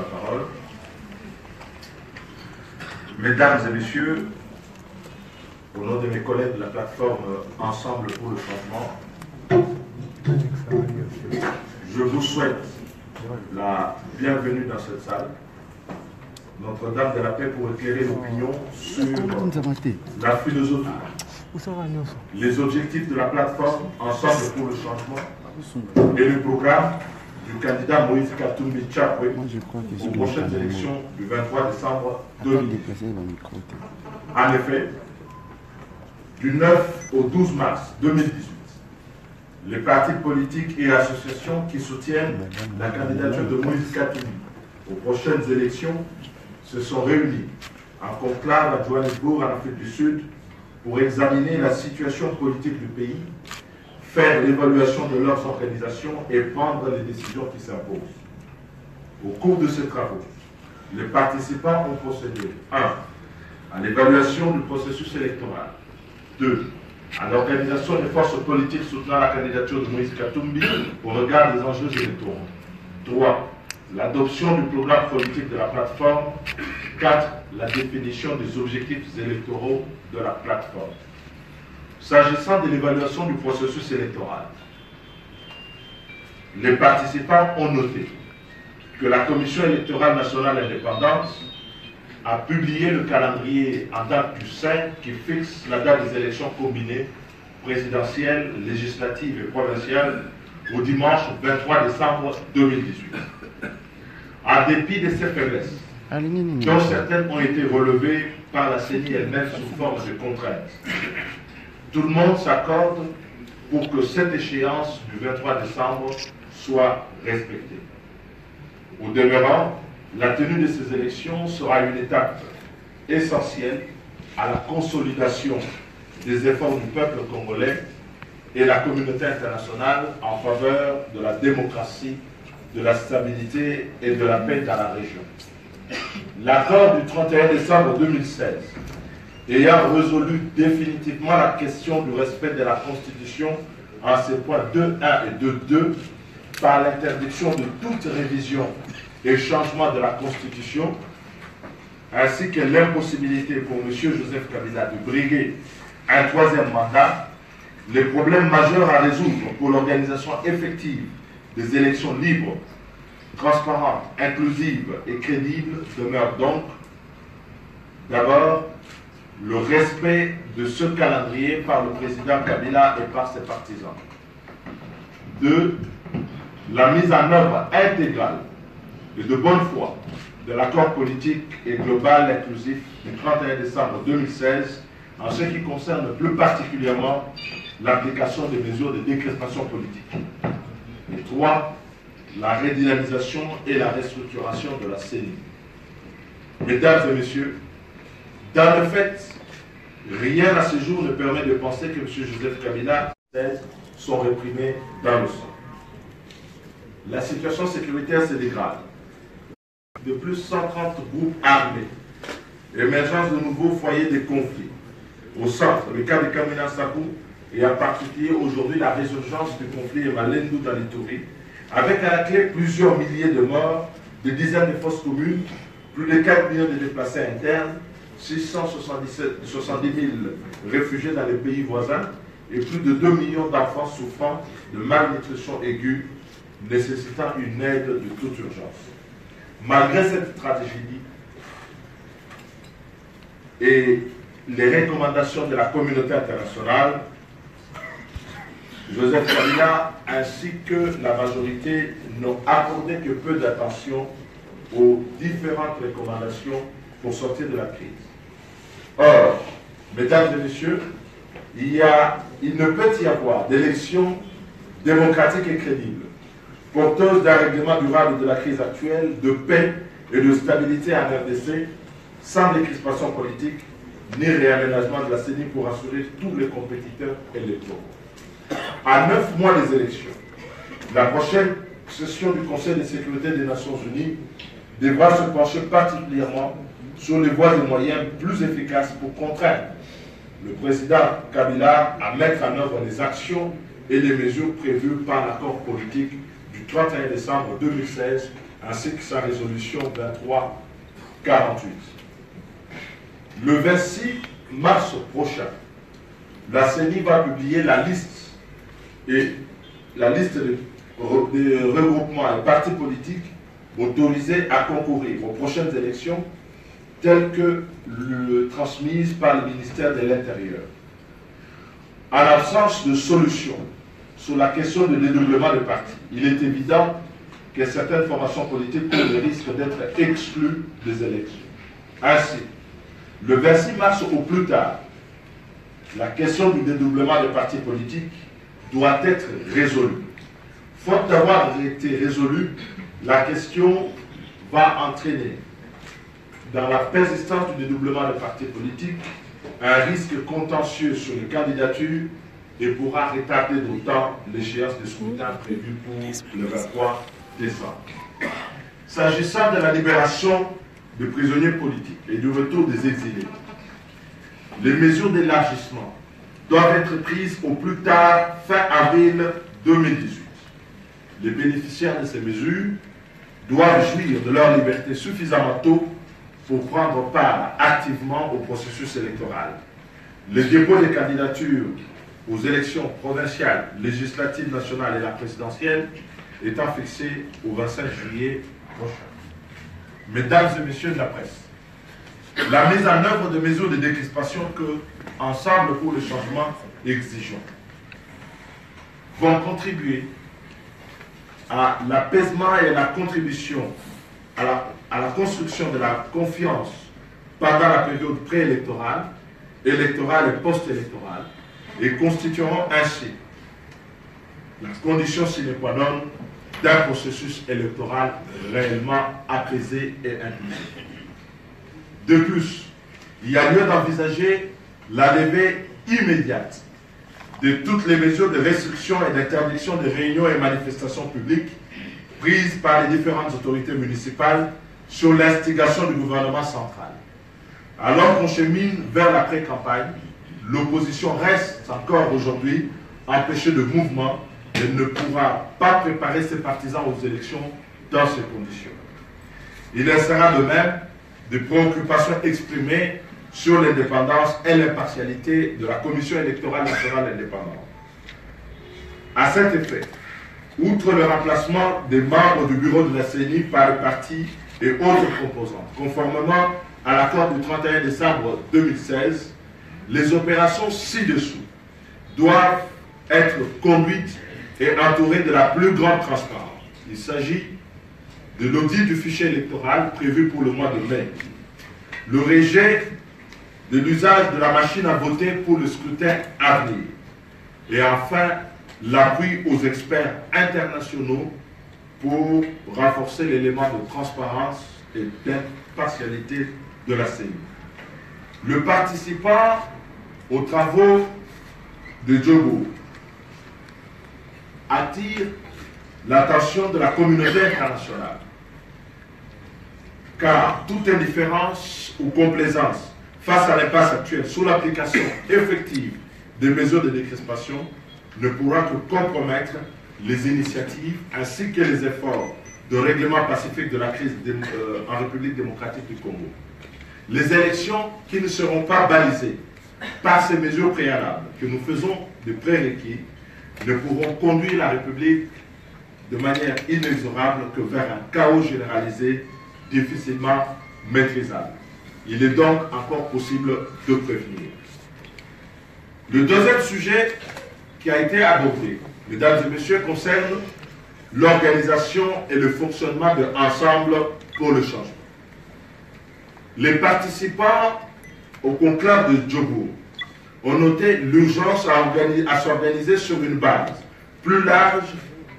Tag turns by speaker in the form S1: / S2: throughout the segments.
S1: parole. Mesdames et messieurs, au nom de mes collègues de la plateforme Ensemble pour le changement, je vous souhaite la bienvenue dans cette salle. Notre-Dame de la Paix pour éclairer l'opinion sur la philosophie, les objectifs de la plateforme Ensemble pour le changement et le programme du candidat Moïse Katumbi Tchapwe aux prochaines élections du 23 décembre 2010. En effet, du 9 au 12 mars 2018, les partis politiques et associations qui soutiennent la candidature de Moïse Katumbi aux prochaines élections se sont réunis en conclave à Johannesburg, en Afrique du Sud, pour examiner la situation politique du pays, faire l'évaluation de leurs organisations et prendre les décisions qui s'imposent. Au cours de ces travaux, les participants ont procédé 1. à l'évaluation du processus électoral, 2. à l'organisation des forces politiques soutenant la candidature de Moïse Katumbi au regard des enjeux électoraux, 3. l'adoption du programme politique de la plateforme, 4. la définition des objectifs électoraux de la plateforme. S'agissant de l'évaluation du processus électoral, les participants ont noté que la Commission électorale nationale indépendante a publié le calendrier en date du 5 qui fixe la date des élections combinées présidentielles, législatives et provinciales au dimanche 23 décembre 2018. En dépit de ces faiblesses, dont certaines ont été relevées par la CENI elle-même sous forme de contraintes, tout le monde s'accorde pour que cette échéance du 23 décembre soit respectée. Au demeurant, la tenue de ces élections sera une étape essentielle à la consolidation des efforts du peuple congolais et de la communauté internationale en faveur de la démocratie, de la stabilité et de la paix dans la région. L'accord du 31 décembre 2016 ayant résolu définitivement la question du respect de la Constitution en ses points 2.1 et 2.2 par l'interdiction de toute révision et changement de la Constitution, ainsi que l'impossibilité pour M. Joseph Kabila de briguer un troisième mandat, les problèmes majeurs à résoudre pour l'organisation effective des élections libres, transparentes, inclusives et crédibles demeurent donc d'abord le respect de ce calendrier par le président Kabila et par ses partisans. 2. La mise en œuvre intégrale et de bonne foi de l'accord politique et global inclusif du 31 décembre 2016 en ce qui concerne plus particulièrement l'application des mesures de décrispation politique. Et 3. La redynamisation et la restructuration de la CENI. Mesdames et messieurs, dans le fait, rien à ce jour ne permet de penser que M. Joseph Kabila sont réprimés dans le sang. La situation sécuritaire se dégrade. De plus 130 groupes armés, l'émergence de nouveaux foyers de conflits. Au centre, le cas de Kamina Sakou et en particulier aujourd'hui la résurgence du conflit Malendu dans l'Ituri, avec à la clé plusieurs milliers de morts, des dizaines de fosses communes, plus de 4 millions de déplacés internes, 670 000 réfugiés dans les pays voisins et plus de 2 millions d'enfants souffrant de malnutrition aiguë, nécessitant une aide de toute urgence. Malgré cette tragédie et les recommandations de la communauté internationale, Joseph Kabila ainsi que la majorité n'ont accordé que peu d'attention aux différentes recommandations pour sortir de la crise. Or, mesdames et messieurs, il ne peut y avoir d'élections démocratiques et crédibles, porteuses d'un règlement durable de la crise actuelle, de paix et de stabilité en RDC, sans décrispation politique, ni réaménagement de la CENI pour assurer tous les compétiteurs électoraux. À 9 mois des élections, la prochaine session du Conseil de sécurité des Nations Unies devra se pencher particulièrement sur les voies et moyens plus efficaces pour contraindre le président Kabila à mettre en œuvre les actions et les mesures prévues par l'accord politique du 31 décembre 2016 ainsi que sa résolution 2348. Le 26 mars prochain, la CENI va publier la liste des regroupements et partis politiques autorisés à concourir aux prochaines élections, telles que transmises par le ministère de l'Intérieur. En l'absence de solution sur la question du dédoublement de partis, il est évident que certaines formations politiques courent le risque d'être exclues des élections. Ainsi, le 26 mars au plus tard, la question du dédoublement des partis politiques doit être résolue. Faute d'avoir été résolue, la question va entraîner dans la persistance du dédoublement des partis politiques un risque contentieux sur les candidatures et pourra retarder d'autant l'échéance de scrutin prévue pour le 23 décembre. S'agissant de la libération des prisonniers politiques et du retour des exilés, les mesures d'élargissement doivent être prises au plus tard fin avril 2018. Les bénéficiaires de ces mesures doivent jouir de leur liberté suffisamment tôt pour prendre part activement au processus électoral. Le dépôt des candidatures aux élections provinciales, législatives, nationales et la présidentielle étant fixé au 25 juillet prochain. Mesdames et messieurs de la presse, la mise en œuvre de mesures de décrispation que Ensemble pour le changement exigeons vont contribuer à l'apaisement et à la contribution à la construction de la confiance pendant la période préélectorale, électorale et post-électorale, et constitueront ainsi la condition sine qua non d'un processus électoral réellement apaisé et inclusif. De plus, il y a lieu d'envisager la levée immédiate de toutes les mesures de restriction et d'interdiction de réunions et manifestations publiques prises par les différentes autorités municipales sur l'instigation du gouvernement central. Alors qu'on chemine vers l'après-campagne, l'opposition reste encore aujourd'hui empêchée de mouvement et ne pourra pas préparer ses partisans aux élections dans ces conditions. Il en sera de même des préoccupations exprimées sur l'indépendance et l'impartialité de la Commission électorale nationale indépendante. À cet effet, outre le remplacement des membres du bureau de la CENI par les partis et autres composantes, conformément à l'accord du 31 décembre 2016, les opérations ci-dessous doivent être conduites et entourées de la plus grande transparence. Il s'agit de l'audit du fichier électoral prévu pour le mois de mai, le rejet de l'usage de la machine à voter pour le scrutin à venir, et enfin l'appui aux experts internationaux pour renforcer l'élément de transparence et d'impartialité de la CENI. Le participant aux travaux de Djobo attire l'attention de la communauté internationale, car toute indifférence ou complaisance face à l'impasse actuelle sur l'application effective des mesures de décrispation ne pourra que compromettre les initiatives ainsi que les efforts de règlement pacifique de la crise en République démocratique du Congo. Les élections qui ne seront pas balisées par ces mesures préalables que nous faisons de prérequis ne pourront conduire la République de manière inexorable que vers un chaos généralisé difficilement maîtrisable. Il est donc encore possible de prévenir. Le deuxième sujet qui a été abordé, mesdames et messieurs, concerne l'organisation et le fonctionnement de Ensemble pour le changement. Les participants au conclave de Djobo ont noté l'urgence à s'organiser sur une base plus large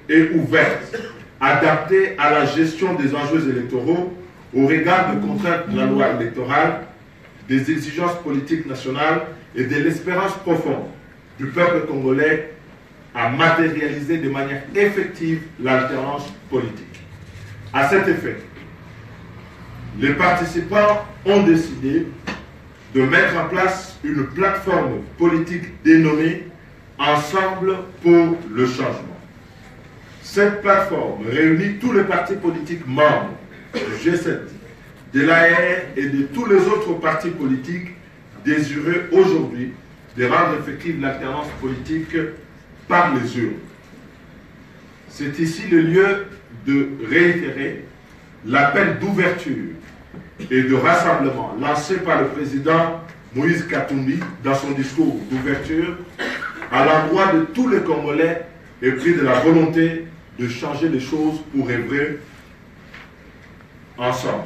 S1: et ouverte, adaptée à la gestion des enjeux électoraux au regard des contraintes de la loi électorale, des exigences politiques nationales et de l'espérance profonde du peuple congolais à matérialiser de manière effective l'alternance politique. À cet effet, les participants ont décidé de mettre en place une plateforme politique dénommée Ensemble pour le changement. Cette plateforme réunit tous les partis politiques membres du G7, de l'AR et de tous les autres partis politiques désireux aujourd'hui de rendre effective l'alternance politique par les urnes. C'est ici le lieu de réitérer l'appel d'ouverture et de rassemblement lancé par le président Moïse Katumbi dans son discours d'ouverture à l'endroit de tous les Congolais épris de la volonté de changer les choses pour œuvrer ensemble.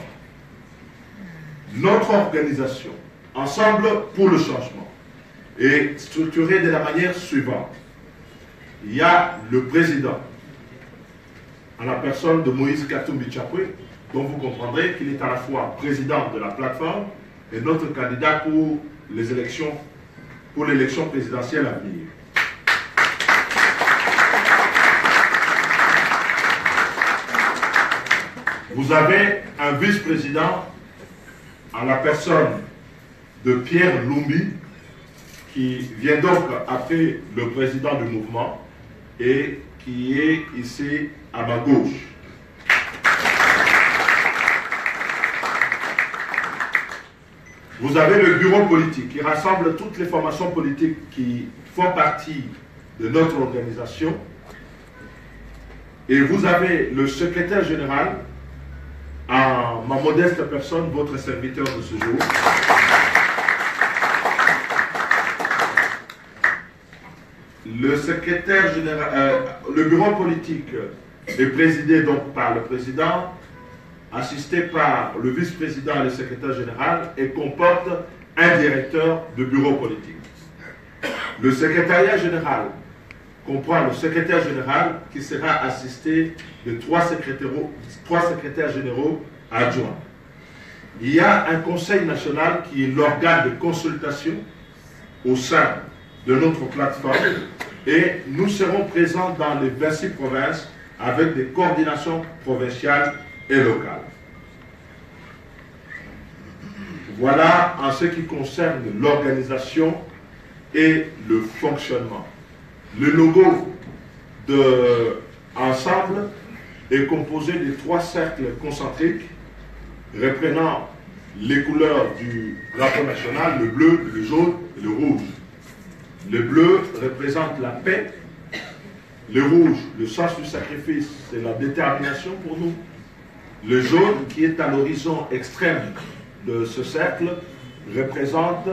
S1: Notre organisation, Ensemble pour le changement, est structurée de la manière suivante. Il y a le président, en la personne de Moïse Katumbi Chapwe, dont vous comprendrez qu'il est à la fois président de la plateforme et notre candidat pour les élections, pour l'élection présidentielle à venir. Vous avez un vice-président en la personne de Pierre Lumbi, qui vient donc après le président du mouvement et qui est ici à ma gauche. Vous avez le bureau politique qui rassemble toutes les formations politiques qui font partie de notre organisation. Et vous avez le secrétaire général, en ma modeste personne, votre serviteur de ce jour. Le secrétaire général, le bureau politique est présidé donc par le président, assisté par le vice-président et le secrétaire général, et comporte un directeur de bureau politique. Le secrétariat général comprend le secrétaire général qui sera assisté de trois secrétaires généraux adjoints. Il y a un conseil national qui est l'organe de consultation au sein de notre plateforme et nous serons présents dans les 26 provinces avec des coordinations provinciales et locales. Voilà en ce qui concerne l'organisation et le fonctionnement. Le logo de Ensemble est composé de 3 cercles concentriques reprenant les couleurs du drapeau national, le bleu, le jaune et le rouge. Le bleu représente la paix, le rouge, le sens du sacrifice, c'est la détermination pour nous. Le jaune, qui est à l'horizon extrême de ce cercle, représente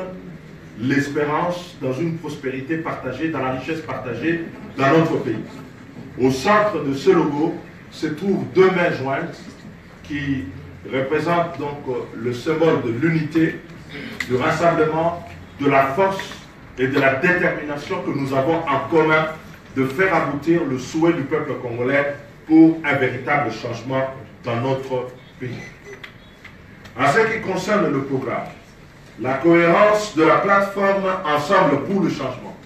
S1: l'espérance dans une prospérité partagée, dans la richesse partagée dans notre pays. Au centre de ce logo se trouvent 2 mains jointes qui représentent donc le symbole de l'unité, du rassemblement, de la force et de la détermination que nous avons en commun de faire aboutir le souhait du peuple congolais pour un véritable changement dans notre pays. En ce qui concerne le programme, la cohérence de la plateforme Ensemble pour le changement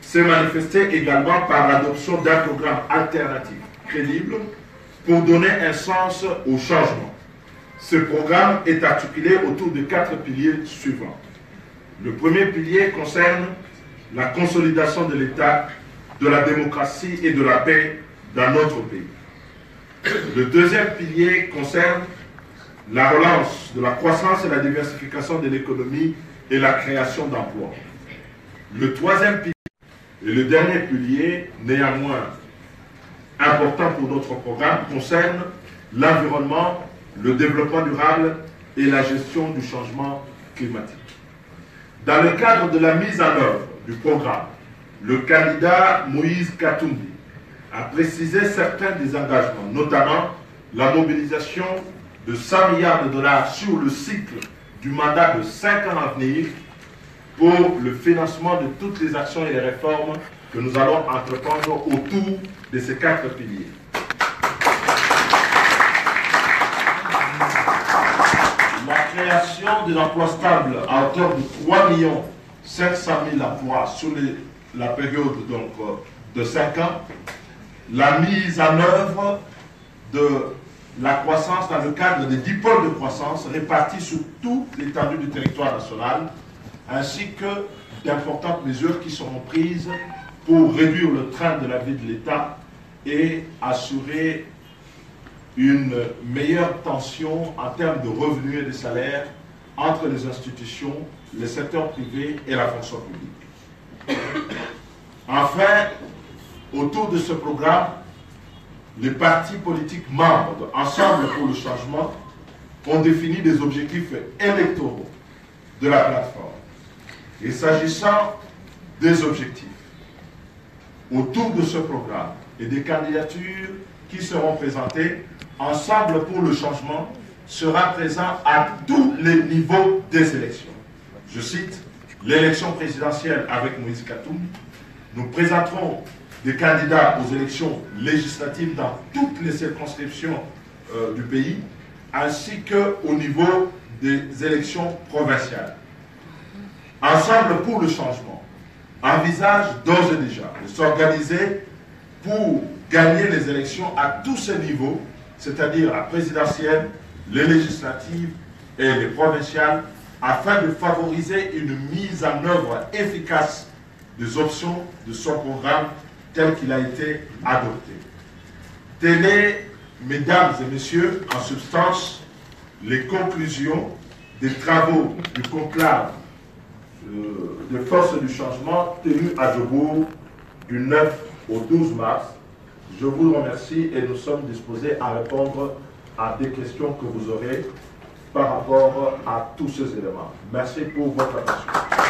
S1: s'est manifestée également par l'adoption d'un programme alternatif, crédible, pour donner un sens au changement. Ce programme est articulé autour de 4 piliers suivants. Le premier pilier concerne la consolidation de l'État, de la démocratie et de la paix dans notre pays. Le deuxième pilier concerne la relance de la croissance et la diversification de l'économie et la création d'emplois. Le troisième pilier et le dernier pilier, néanmoins important pour notre programme, concerne l'environnement, le développement durable et la gestion du changement climatique. Dans le cadre de la mise en œuvre du programme, le candidat Moïse Katumbi a précisé certains des engagements, notamment la mobilisation de 100 milliards de dollars sur le cycle du mandat de 5 ans à venir pour le financement de toutes les actions et les réformes que nous allons entreprendre autour de ces 4 piliers. La création de l'emploi stable à hauteur de 3 500 000 emplois sur la période donc, de 5 ans, la mise en œuvre de la croissance dans le cadre des 10 pôles de croissance répartis sur toute l'étendue du territoire national, ainsi que d'importantes mesures qui seront prises pour réduire le train de la vie de l'État et assurer une meilleure tension en termes de revenus et de salaires entre les institutions, le secteur privé et la fonction publique. Enfin, autour de ce programme, les partis politiques membres de Ensemble pour le changement ont défini des objectifs électoraux de la plateforme. Et s'agissant des objectifs, autour de ce programme et des candidatures qui seront présentées, Ensemble pour le changement sera présent à tous les niveaux des élections. Je cite, l'élection présidentielle avec Moïse Katoum. Nous présenterons des candidats aux élections législatives dans toutes les circonscriptions du pays, ainsi qu'au niveau des élections provinciales. Ensemble pour le changement envisage d'ores et déjà de s'organiser pour gagner les élections à tous ces niveaux, c'est-à-dire la présidentielle, les législatives et les provinciales, afin de favoriser une mise en œuvre efficace des options de son programme tel qu'il a été adopté. Telles est, mesdames et messieurs, en substance, les conclusions des travaux du conclave de force du changement tenu à Djobourg du 9 au 12 mars. Je vous remercie et nous sommes disposés à répondre à des questions que vous aurez par rapport à tous ces éléments. Merci pour votre attention.